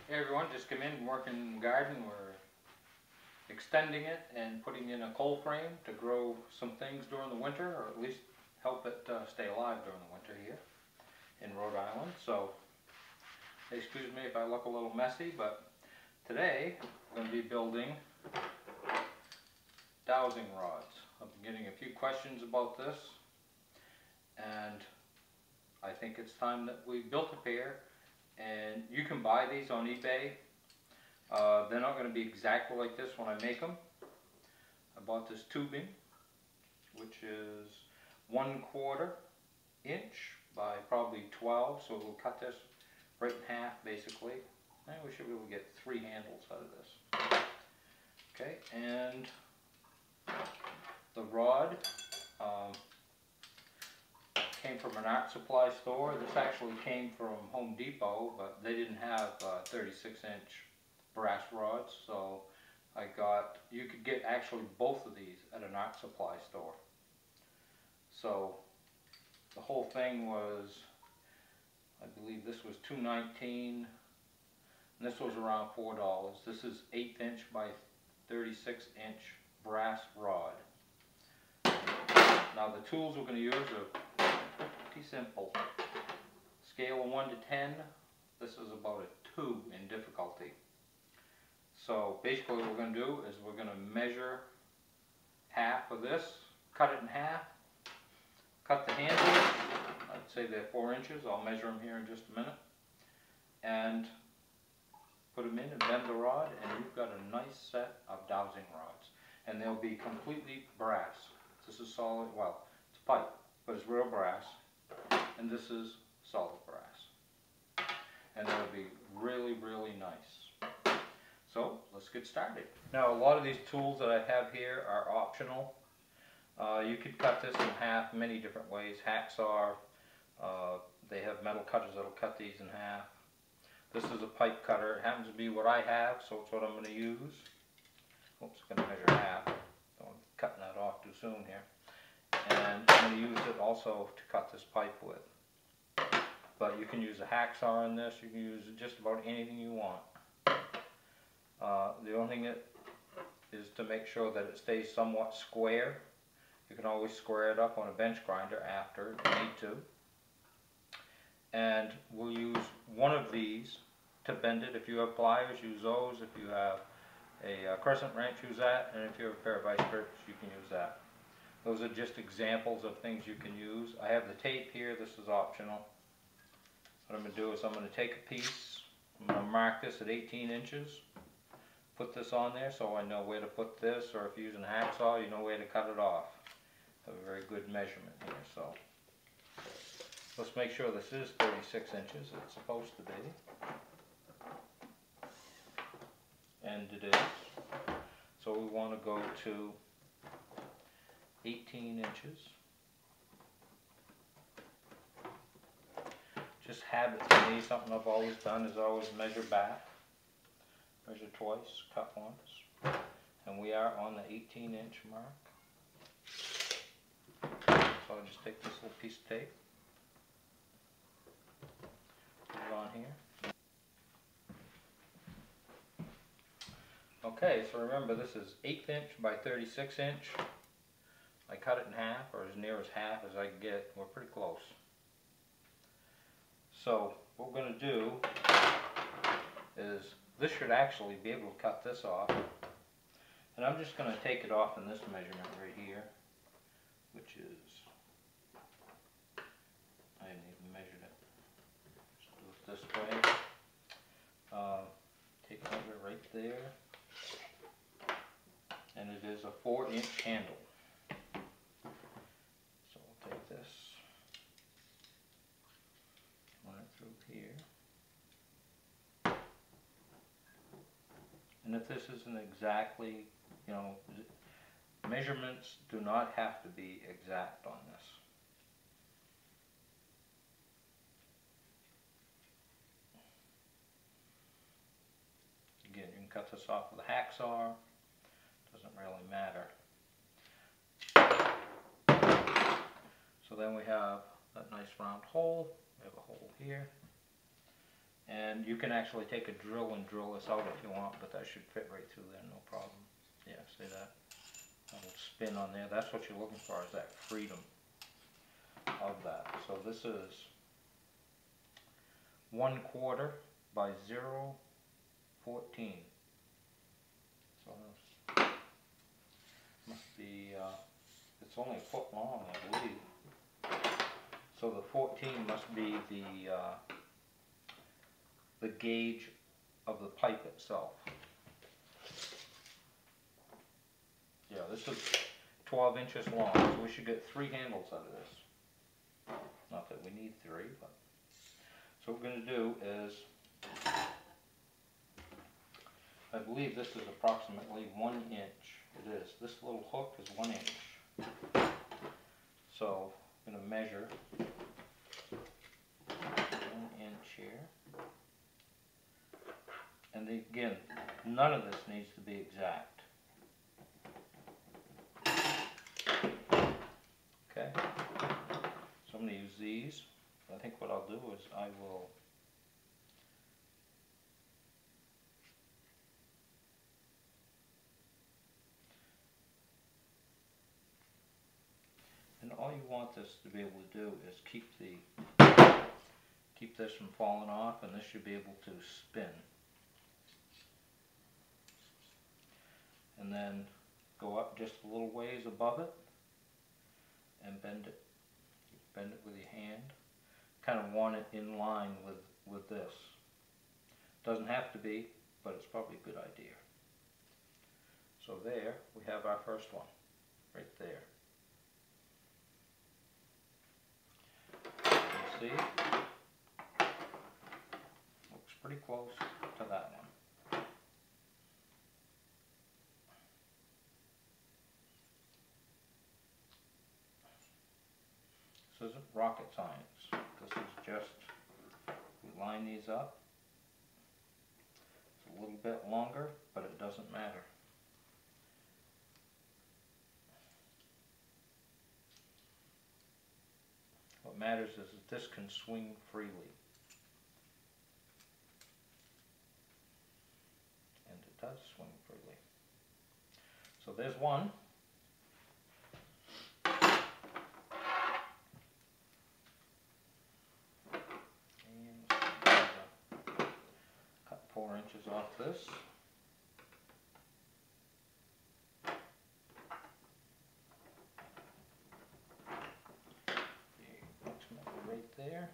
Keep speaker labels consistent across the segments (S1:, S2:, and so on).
S1: Hey everyone, just come in, working in the garden. We're extending it and putting in a cold frame to grow some things during the winter, or at least help it stay alive during the winter here in Rhode Island. So excuse me if I look a little messy, but today I'm going to be building dowsing rods. I've been getting a few questions about this, and I think it's time that we built a pair. And you can buy these on eBay. They're not going to be exactly like this when I make them. I bought this tubing, which is 1/4 inch by probably 12, so we'll cut this right in half basically. And we should be able to get 3 handles out of this. Okay, and the rod came from an art supply store. This actually came from Home Depot, but they didn't have 36-inch brass rods, so you could get actually both of these at an art supply store. So the whole thing was, I believe this was $2.19, and this was around $4. This is 1/8 inch by 36-inch brass rod. Now the tools we're going to use are pretty simple. Scale of 1 to 10, this is about a 2 in difficulty. So basically what we're going to do is we're going to measure half of this, cut it in half, cut the handles. I'd say they're 4 inches. I'll measure them here in just a minute, and put them in and bend the rod, and you've got a nice set of dowsing rods, and they'll be completely brass. This is solid, well, it's pipe, but it's real brass, and this is solid brass, and they'll be really, really nice. So let's get started. Now a lot of these tools that I have here are optional. You could cut this in half many different ways. Hacksaw, they have metal cutters that'll cut these in half. This is a pipe cutter. It happens to be what I have, so it's what I'm going to use. Oops, I'm going to measure half. Don't want to be cutting that off too soon here. And I'm going to use it also to cut this pipe with. But you can use a hacksaw in this. You can use just about anything you want. The only thing is to make sure that it stays somewhat square. You can always square it up on a bench grinder after if you need to. And we'll use one of these to bend it. If you have pliers, use those. If you have a crescent wrench, use that. And if you have a pair of vice grips, you can use that. Those are just examples of things you can use. I have the tape here. This is optional. What I'm going to do is I'm going to take a piece. I'm going to mark this at 18 inches. Put this on there so I know where to put this, or if you're using a hacksaw, you know where to cut it off. Have a very good measurement here. So let's make sure this is 36 inches. It's supposed to be. And it is. So we want to go to 18 inches. Just habit for me. Something I've always done is always measure back. Measure twice, cut once. And we are on the 18-inch mark. So I'll just take this little piece of tape, put it on here. Okay, so remember this is 1/8 inch by 36 inch. I cut it in half, or as near as half as I can get. We're pretty close. So what we're going to do is, this should actually be able to cut this off. And I'm just going to take it off in this measurement right here, which is, I haven't even measured it. Just do it this way. Take a measure right there. And it is a 4-inch handle. So we'll take this, run it through here. And if this isn't exactly, measurements do not have to be exact on this. Again, you can cut this off with a hacksaw. Doesn't really matter. So then we have that nice round hole. We have a hole here. And you can actually take a drill and drill this out if you want, but that should fit right through there, no problem. Yeah, see that? Little spin on there. That's what you're looking for, is that freedom of that. So this is 1/4 by 0.14. So this must be, it's only a foot long, I believe. So the 14 must be the gauge of the pipe itself. Yeah, this is 12 inches long, so we should get 3 handles out of this. Not that we need 3, but so what we're going to do is, I believe this is approximately 1 inch. It is. This little hook is 1 inch. So I'm going to measure 1 inch here. And again, none of this needs to be exact. Okay, so I'm going to use these. I think what I'll do is I will and all you want this to be able to do is keep this from falling off, and this should be able to spin. And then go up just a little ways above it and bend it. Bend it with your hand. Kind of want it in line with this. Doesn't have to be, but it's probably a good idea. So there we have our first one, right there. You see? Looks pretty close to that one. This isn't rocket science. This is just, we line these up. It's a little bit longer, but it doesn't matter. What matters is that this can swing freely. And it does swing freely. So there's one. Cut 4 inches off this. Approximately right there.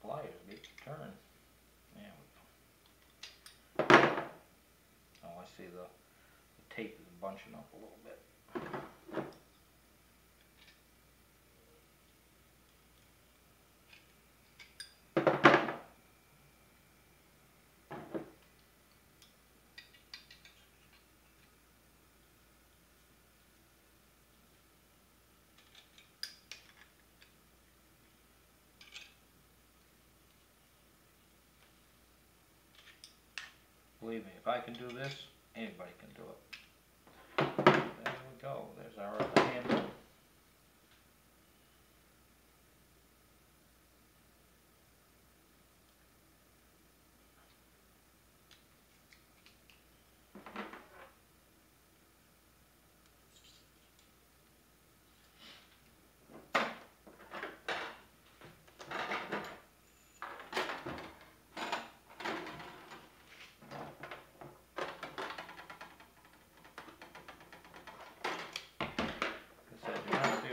S1: Pliers get to turn. There we go. Oh, I see the tape is bunching up a little bit. Believe me, if I can do this, anybody can do it. There we go. There's our other handle.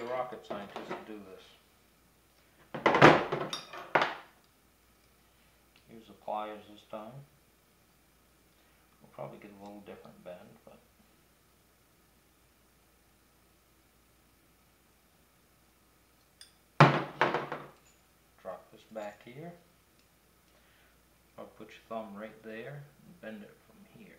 S1: Rocket scientists to do this. Use the pliers this time. We'll probably get a little different bend, but back here. I'll put your thumb right there and bend it from here.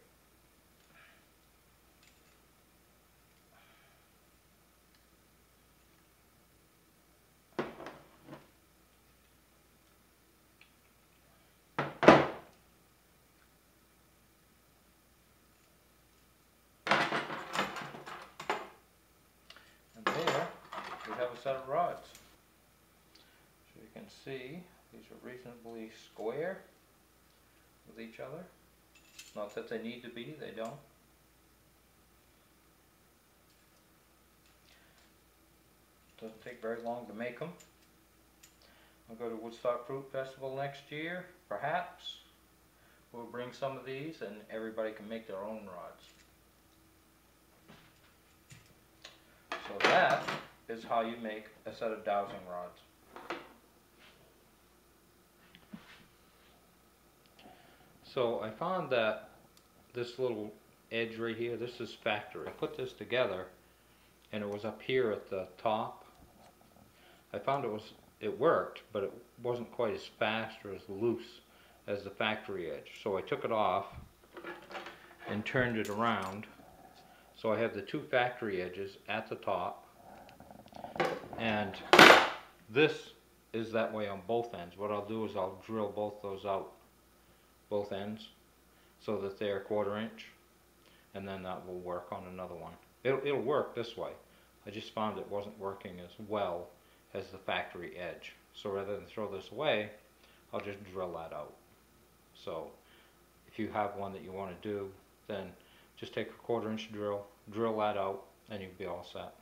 S1: And there we have a set of rods. So you can see these are reasonably square with each other. Not that they need to be, they don't. Doesn't take very long to make them. I'll go to Woodstock Fruit Festival next year, perhaps. We'll bring some of these and everybody can make their own rods. So that is how you make a set of dowsing rods. So I found that this little edge right here, this is factory. I put this together and it was up here at the top. I found it worked, but it wasn't quite as fast or as loose as the factory edge. So I took it off and turned it around. So I have the two factory edges at the top, and this is that way on both ends. What I'll do is I'll drill both those out, both ends, so that they're 1/4 inch, and then that will work on another one. It'll work this way. I just found it wasn't working as well as the factory edge. So rather than throw this away, I'll just drill that out. So if you have one that you want to do, then just take a 1/4 inch drill, drill that out, and you'll be all set.